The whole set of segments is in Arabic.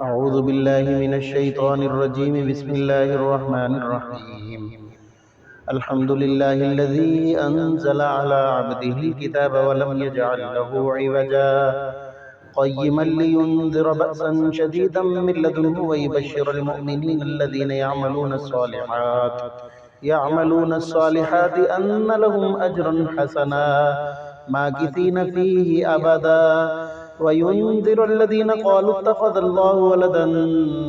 أعوذ بالله من الشيطان الرجيم. بسم الله الرحمن الرحيم. الحمد لله الذي أنزل على عبده الكتاب ولم يجعل له عوجا قيما لينذر بأسا شديدا من لدنه ويبشر المؤمنين الذين يعملون الصالحات أن لهم أجرا حسنا ماكثين فيه أبدا وينذر الذين قالوا اتخذ الله ولدا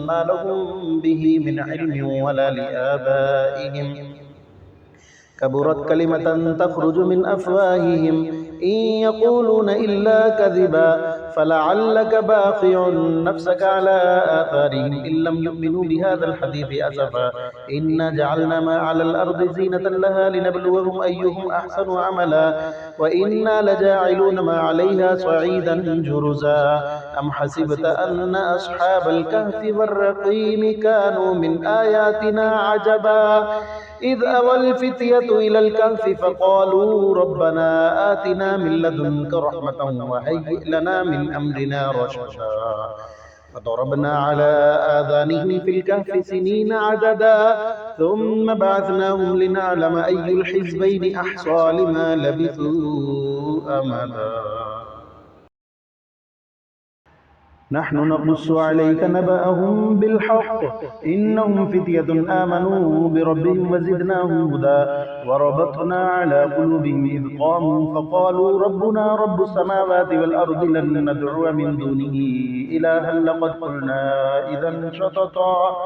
ما لهم به من علم ولا لآبائهم كبرت كلمة تخرج من أفواههم إن يقولون إلا كذبا فلعلك باخع نفسك على آثارهم إن لم يؤمنوا بهذا الحديث أسفا إنا جعلنا ما على الأرض زينة لها لنبلوهم أيهم أحسن عملا وإنا لجاعلون ما عليها صعيدا جرزا أم حسبت أن أصحاب الكهف والرقيم كانوا من آياتنا عجبا إذ أوى الفتية إلى الكهف فقالوا ربنا آتنا من لدنك رحمة وهيئ لنا من أمرنا رشدا فضربنا على آذانهم في الكهف سنين عددا ثم بعثناهم لنعلم أي الحزبين أحصى لما لبثوا أمدا نحن نقص عليك نبأهم بالحق إنهم فتية آمنوا بربهم وزدناهم هدى وربطنا على قلوبهم إذ قاموا فقالوا ربنا رب السماوات والأرض لن ندعو من دونه إلها لقد قلنا إذا شططا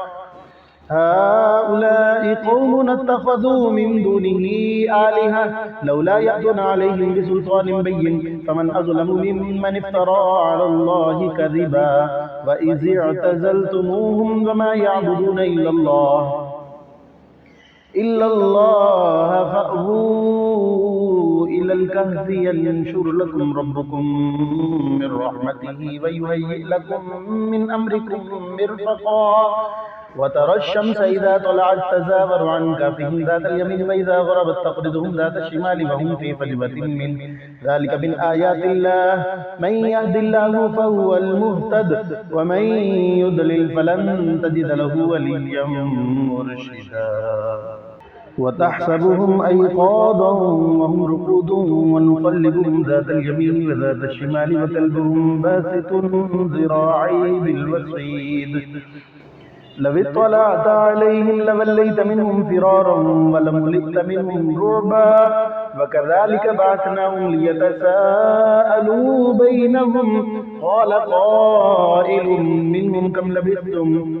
هؤلاء قوم اتخذوا من دونه آلهة لولا يأتون عليهم بسلطان بين فمن أظلم ممن افترى على الله كذبا وإذ اعتزلتموهم وما يعبدون إلا الله فأووا إلى الكهف ينشر لكم ربكم من رحمته ويهيئ لكم من أمركم مرفقا وترى الشمس إذا طلعت تزاور عن كهفهم ذات اليمين وإذا غربت تقرضهم ذات الشمال وهم في فجوة منه ذلك من آيات الله من يهد الله فهو المهتد ومن يضلل فلن تجد له وليا مرشدا وتحسبهم أيقاظا وهم رقود ونقلبهم ذات اليمين وذات الشمال وكلبهم باسط ذراعيه بالوصيد لو اطلعت عليهم لوليت منهم فرارا ولملئت منهم رعبا وكذلك بعثناهم ليتساءلوا بينهم قال قائل منهم كم لبثتم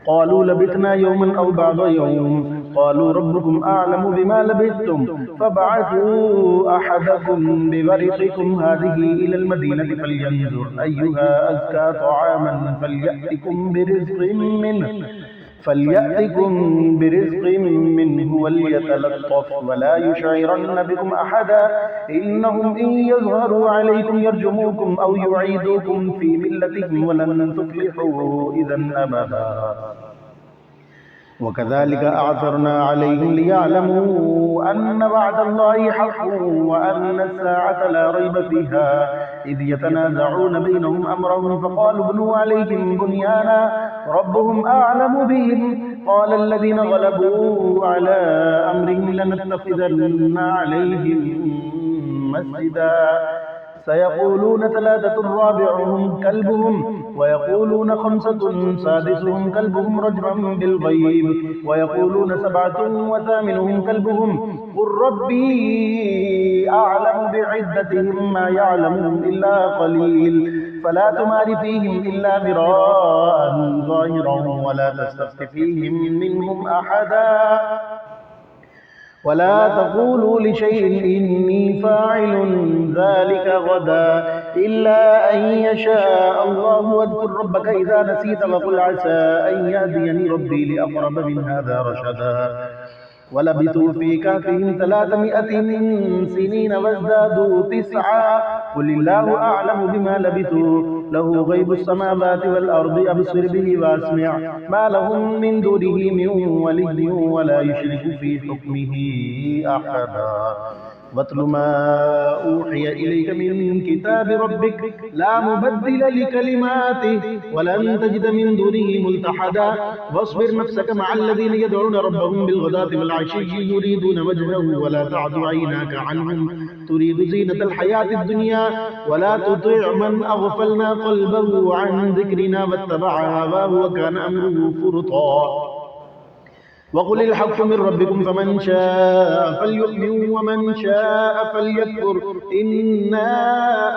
قالوا لبثنا يوما أو بعض يوم قالوا ربكم أعلم بما لبثتم فابعثوا أحدكم بورقكم هذه إلى المدينة فلينظر أيها أزكى طعاما فليأتكم برزق منه وليتلطف ولا يشعرن بكم أحدا إنهم إن يظهروا عليكم يرجموكم أو يعيدوكم في ملتهم ولن تفلحوا إذا أبدا وكذلك أعثرنا عليهم ليعلموا أن وعد الله حق وأن الساعة لا ريب فيها إذ يتنازعون بينهم أمرهم فقالوا ابنوا عليهم بنيانا ربهم أعلم بهم قال الذين غلبوا على أمرهم لنتخذن عليهم مسجدا سيقولون ثلاثة رابعهم كلبهم ويقولون خمسة سادسهم كلبهم رجما بالغيب ويقولون سبعة وثامنهم كلبهم قل ربي أعلم بعدتهم ما يعلمهم إلا قليل فلا تمار فيهم إلا مراء ظاهرا ولا تستفت فيهم منهم أحدا ولا تقولوا لشيء إني فاعل ذلك غدا إلا أن يشاء الله واذكر ربك إذا نسيت وقل عسى أن يهديني ربي لأقرب من هذا رشدا ولبثوا في كهفهم 300 سنين وازدادوا 9 قل الله أعلم بما لبثوا له غيب السماوات والأرض أبصر به وأسمع ما لهم من دونه من ولي ولا يشرك في حكمه أحدا واتل ما أوحي إليك من كتاب ربك لا مبدل لكلماته ولن تجد من دونه ملتحدا واصبر نفسك مع الذين يدعون ربهم بالغداة والعشي يريدون وجهه ولا تعد عيناك عنهم تريد زينة الحياة الدنيا ولا تطع من أغفلنا قلبه عن ذكرنا واتبع هواه وكان أمره فرطا وقل الحق من ربكم فمن شاء فليؤمن ومن شاء فليكفر إنا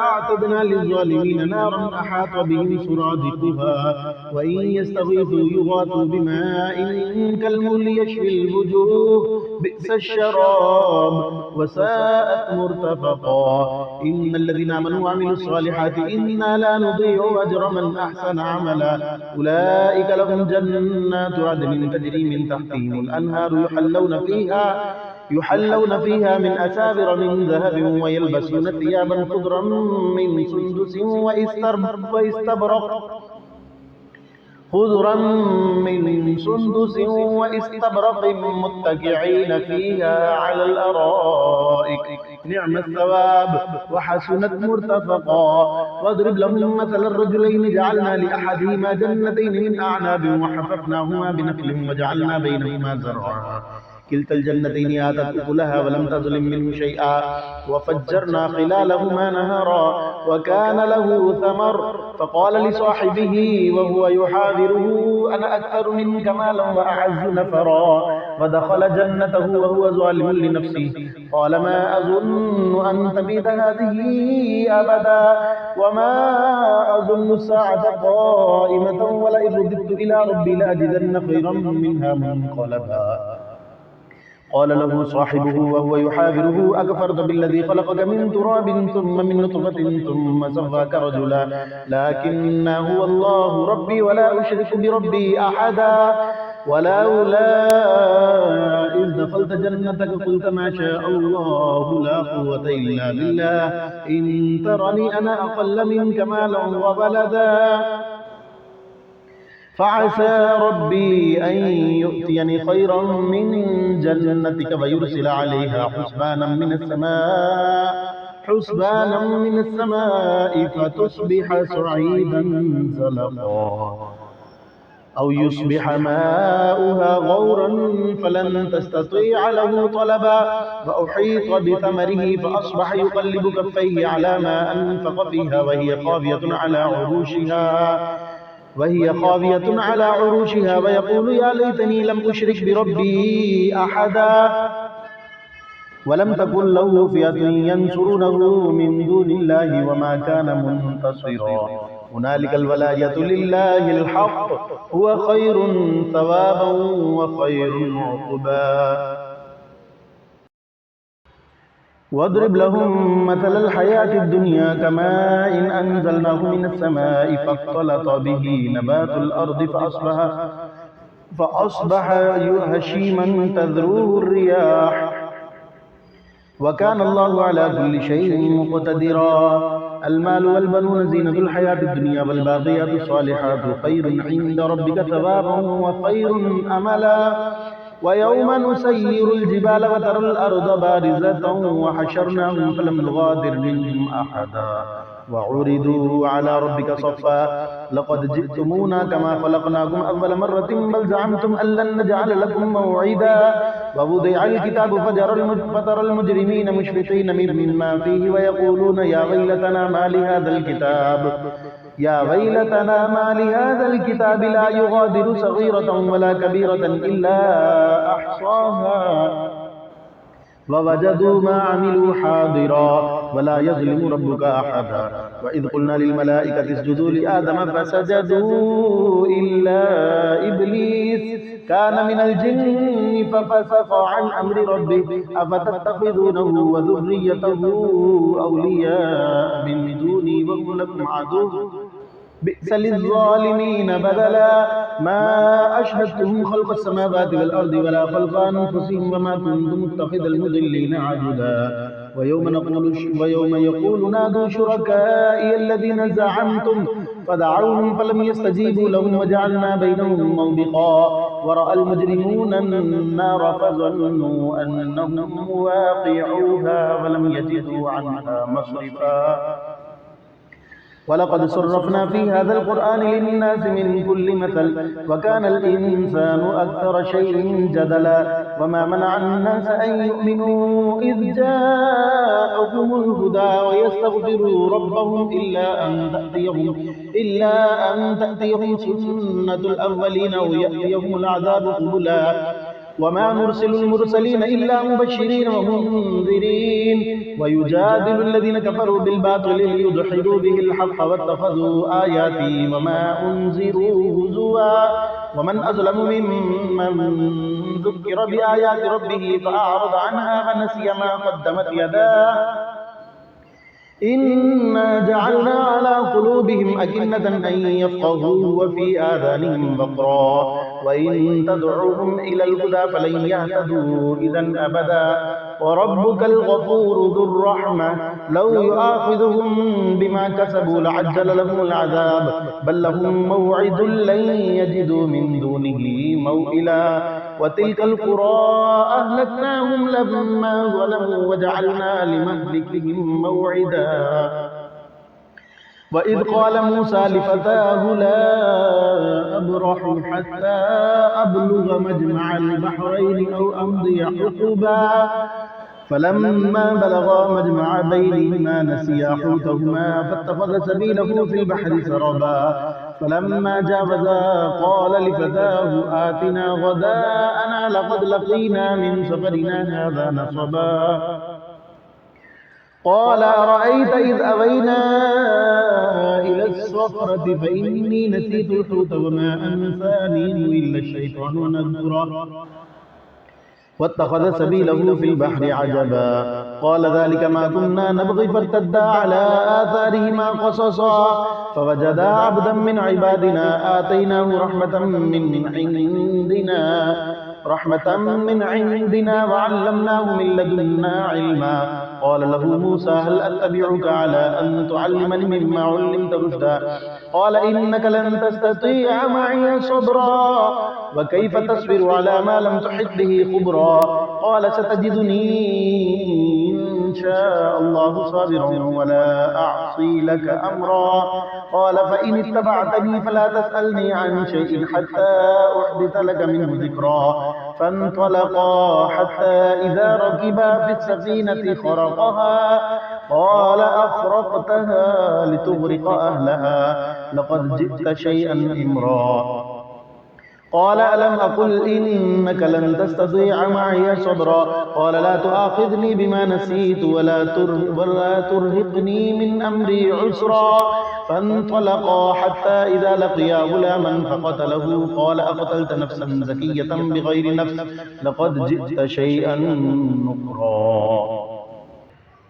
أعتدنا للظالمين نارا أحاط بهم سرادقها وإن يستغيثوا يغاثوا بماء كالمهل يشفي الوجوه بئس الشراب وساءت مرتفقا إن الذين آمنوا وعملوا الصالحات إنا لا نضيع أجر من أحسن عملا أولئك لهم جنات عدن تجري من تحتهم الأنهار يحلون فيها من أساور من ذهب ويلبسون ثيابا خضرا من سندس واستبرق متكئين فيها على الأرائك نعم الثواب وحسنت مرتفقا واضرب لهم مثل الرجلين جعلنا لأحدهما جنتين من أعناب وحففناهما بنخل وجعلنا بينهما زرعا كلتا الجنتين آتت أكلها ولم تظلم منه شيئا وفجرنا خلالهما نهرا وكان له ثمر فقال لصاحبه وهو يحاوره أنا أكثر منك مالا وأعز نفرا ودخل جنته وهو ظالم لنفسه قال ما أظن أن تبيد هذه أبدا وما أظن الساعة قائمة ولئن رددت إلى ربي لأجدن خيرا منها منقلبا قال له صاحبه وهو يحاوره أكفرت بالذي خلقك من تراب ثم من نطفة ثم سواك رجلا لكن هو الله ربي ولا أشرك بربي أحدا ولولا إذ دخلت جنتك قلت ما شاء الله لا قوة إلا بالله إن ترني أنا أقل منك مالا وولدا فعسى ربي أن يؤتيني خيرا من جنتك ويرسل عليها حسبانا من السماء فتصبح صعيدا زلقا أو يصبح ماؤها غورا فلن تستطيع له طلبا وأحيط بثمره فأصبح يقلب كفيه على ما أنفق فيها وهي خاوية على عروشها ويقول يا ليتني لم أشرك بربي أحدا ولم تكن له فئة ينصرونه من دون الله وما كان منتصرا هنالك الولاية لله الحق هو خير ثوابا وخير عقبا واضرب لهم مثل الحياة الدنيا كماء إن أنزلناه من السماء فاختلط به نبات الأرض فأصبح هشيما تذروه الرياح وكان الله على كل شيء مقتدرا المال والبنون زينة الحياة الدنيا والباقيات الصالحات خير عند ربك ثوابا وخير أملا ويوم نسير الجبال وترى الأرض بارزة وحشرناهم فلم نغادر منهم أحدا وعرضوا على ربك صفا لقد جئتمونا كما خلقناكم أول مرة بل زعمتم أن لن نجعل لكم موعدا ووضع الكتاب فترى المجرمين مشفقين مما فيه ويقولون يا ويلتنا ما لهذا الكتاب لا يغادر صغيرة ولا كبيرة إلا أحصاها ووجدوا ما عملوا حاضرا ولا يظلم ربك أحدا وإذ قلنا للملائكة اسجدوا لآدم فسجدوا إلا إبليس كان من الجن ففسق عن أمر ربه أفتتخذونه وذريته أولياء من دوني وهم لكم عدو بئس للظالمين بدلا ما أشهدتهم خلق السماوات والأرض ولا خلق أنفسهم وما كنت متخذ المضلين عضدا ويوم يقول نادوا شركائي الذين زعمتم فدعوهم فلم يستجيبوا لهم وجعلنا بينهم موبقا ورأى المجرمون النار فظنوا أنهم واقعوها ولم يجدوا عنها مصرفا ولقد صرفنا في هذا القرآن للناس من كل مثل وكان الإنسان أكثر شيء جدلا وما منع الناس أن يؤمنوا إذ جاءهم الهدى ويستغفروا ربهم إلا أن تأتيهم سنة الأولين أو يأتيهم العذاب قبلا وما نرسل المرسلين إلا مبشرين ومنذرين ويجادل الذين كفروا بالباطل ليدحضوا به الحق واتخذوا آياتي وما أنذروا هزوا ومن أظلم ممن ذكر بآيات ربه فأعرض عنها ونسي ما قدمت يداه إنا جعلنا على قلوبهم أكنة أن يفقهوا وفي آذانهم وقرا وإن تدعوهم إلى الهدى فلن يهتدوا إذا أبدا وربك الغفور ذو الرحمة لو يؤاخذهم بما كسبوا لعجل لهم العذاب بل لهم موعد لن يجدوا من دونه موئلا وتلك القرى أهلكناهم لما ظلموا وجعلنا لمهلكهم موعدا وإذ قال موسى لفتاه لا أبرح حتى أبلغ مجمع البحرين أو أمضي حقبا فلما بلغا مجمع بينهما نسيا حوتهما فاتخذ سبيله في البحر سربا فلما جاوزا قال لفتاه آتنا غداءنا لقد لقينا من سفرنا هذا نصبا قال أرأيت إذ أوينا إلى الصخرة فإني نسيت الحوت وما أنسانيه إلا الشيطان نذكره واتخذ سبيله في البحر عجبا قال ذلك ما كنا نبغي فارتدا على آثارهما قصصا فوجدا عبدا من عبادنا آتيناه رحمة من عندنا وعلمناه من لدنا علما قال له موسى هل أتبعك على أن تعلمني مما علمت رشدا قال إنك لن تستطيع معي صبرا وكيف تصبر على ما لم تحط به خبرا قال ستجدني إن شاء الله صابرا ولا أعصي لك أمرا قال فإن اتبعتني فلا تسألني عن شيء حتى أحدث لك منه ذكرا فانطلقا حتى إذا ركبا في السفينة خرقها قال أخرقتها لتغرق أهلها لقد جئت شيئا إمرا قال ألم أقل إنك لن تستطيع معي صبرا قال لا تؤاخذني بما نسيت ولا ترهقني من أمري عسرا فانطلقا حتى إذا لقيا غلاما فقتله قال أقتلت نفسا زكية بغير نفس لقد جئت شيئا نكرا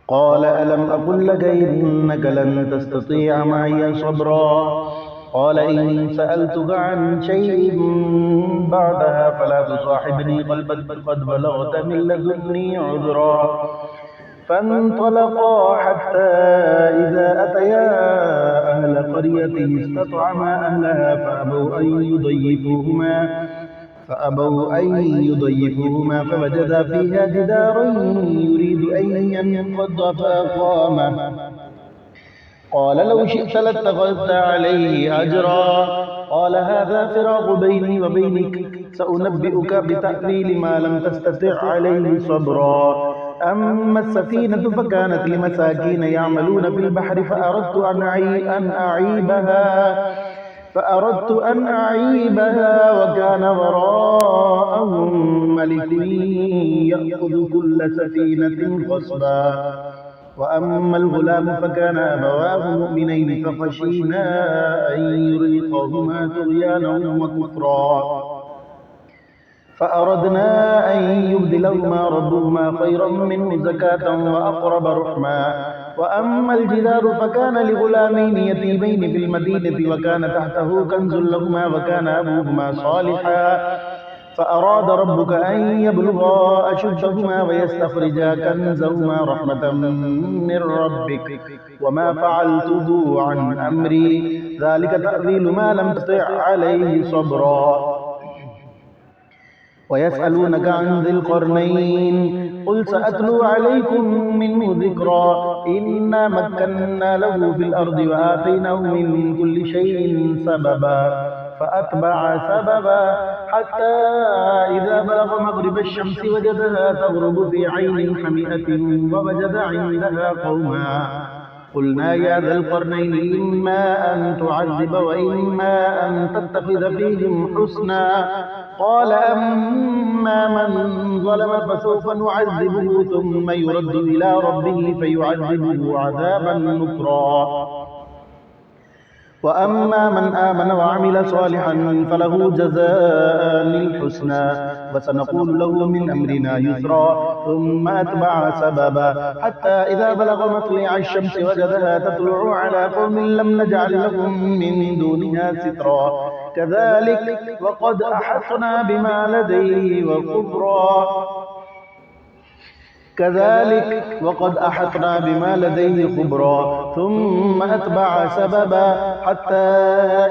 قال ألم أقل لك إنك لن تستطيع معي صبرا قال إن سألتك عن شيء بعدها فلا تصاحبني قد بلغت من لدني عذرا فانطلقا حتى إذا أتيا أهل قرية استطعما أهلها فأبوا أن يضيفوهما فوجدا فيها جدارا يريد أن ينقض فأقامه قال لو شئت لاتخذت عليه أجرا قال هذا فراق بيني وبينك سأنبئك بتأويل ما لم تستطع عليه صبرا أما السفينة فكانت لمساكين يعملون في البحر فأردت أن أعيبها وكان وراءهم ملك يأخذ كل سفينة غصبا وأما الغلام فكان أبواه مؤمنين فخشينا أن يرهقهما طغيانا وكفرا فأردنا أن يبدلهما ربهما خيرا منه زكاة وأقرب رحما وأما الجدار فكان لغلامين يتيمين في المدينة وكان تحته كنز لهما وكان أبوهما صالحا فأراد ربك أن يبلغا أشدهما ويستخرجا كنزهما رحمة من ربك وما فعلته عن أمري ذلك تأويل ما لم تطع عليه صبرا. ويسألونك عن ذي القرنين قل سأتلو عليكم منه ذكرا إنا مكنا له في الأرض وآتيناه من كل شيء سببا فأتبع سببا حتى إذا بلغ مغرب الشمس وجدها تغرب في عين حمئة ووجد عندها قوما قلنا يا ذا القرنين إما أن تعذب وإما أن تتخذ فيهم حسنا قال أما من ظلم فسوف نعذبه ثم يرد إلى ربه فيعذبه عذابا نكرا وأما من آمن وعمل صالحا فله جزاء الحسنى وسنقول له من أمرنا يسرا ثم أتبع سببا حتى إذا بلغ مطلع الشمس وجدها تطلع على قوم لم نجعل لهم من دونها سترا كذلك وقد أحطنا بما لديه وخبرا ثم أتبع سببا حتى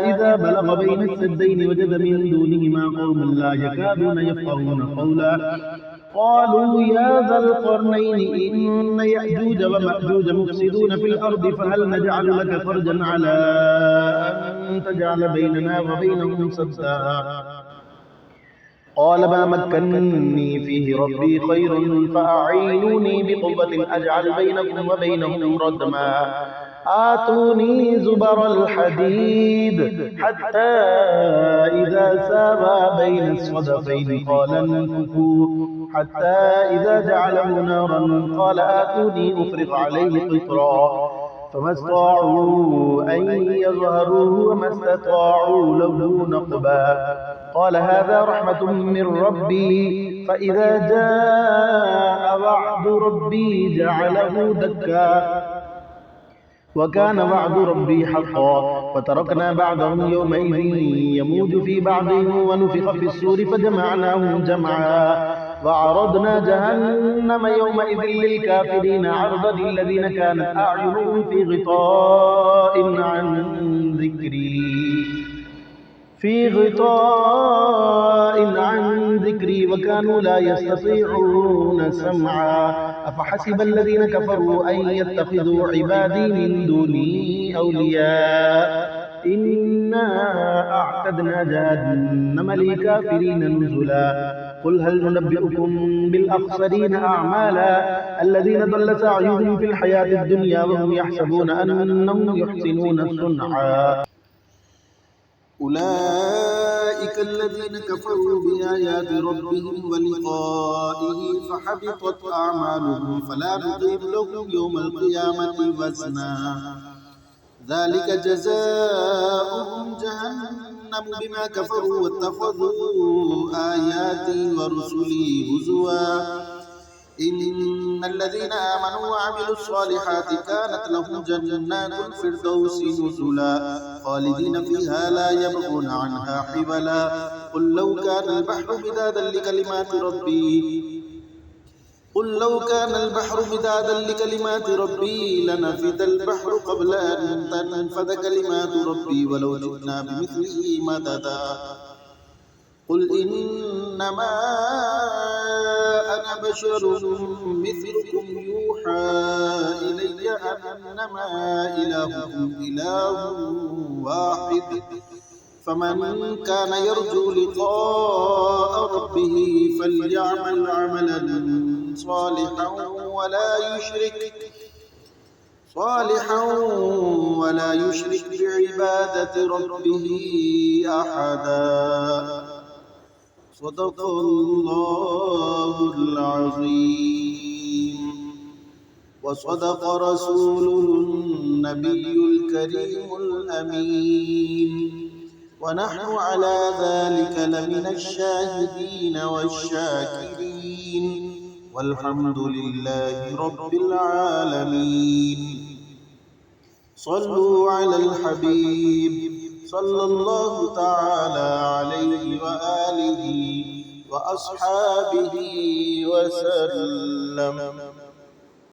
إذا بلغ بين السدين وجد من دونهما قوما لا يكادون يفقهون قولا قالوا يا ذا القرنين إن يأجوج ومأجوج مفسدون في الأرض فهل نجعل لك فرجا على أن تجعل بيننا وبينهم سدا قال ما مكنني فيه ربي خير فأعينوني بقوة أجعل بينكم وبينهم ردما آتوني زبر الحديد حتى إذا ساوى بين الصدفين قال انفخوا حتى إذا جعله نارا قال آتوني أفرغ عليه قطرا فما استطاعوا أن يظهروه وما استطاعوا له نقبا قال هذا رحمة من ربي فإذا جاء وعد ربي جعله دكا وكان وعد ربي حقا فتركنا بعضهم يومئذ يموج في بعضهم ونفخ في السور فجمعناهم جمعا وعرضنا جهنم يومئذ للكافرين عرضا الذين كانت أعينهم في غطاء عن ذكري وكانوا لا يستطيعون سمعا أفحسب الذين كفروا أن يتخذوا عبادي من دوني أولياء إنا أعتدنا جهنم للكافرين نزلا قل هل ننبئكم بالأخسرين أعمالا الذين ضل سعيهم في الحياة الدنيا وهم يحسبون أنهم يحسنون صنعا أولئك الذين كفروا بآيات ربهم ولقائه فحبطت أعمالهم فلا نقيم لهم يوم القيامة وزنا ذلك جزاؤهم جهنم بما كفروا واتخذوا آياتي ورسلي هزوا إن الذين آمنوا وعملوا الصالحات كانت لهم جنات الفردوس نزلا خالدين فيها لا يبغون عنها حولا قل لو كان البحر مدادا لكلمات ربي لنفد البحر قبل أن تنفد كلمات ربي ولو جئنا بمثله مددا قل إنما أنا بشر مثلكم يوحى إلي أنما إلهكم إله واحد فمن كان يرجو لقاء ربه فليعمل عملا صالحا ولا يشرك بعبادة ربه أحدا صدق الله العظيم وصدق رسوله النبي الكريم الأمين ونحن على ذلك لمن الشاهدين والشاكرين والحمد لله رب العالمين صلوا على الحبيب صلى الله تعالى عليه وآله وأصحابه وسلم.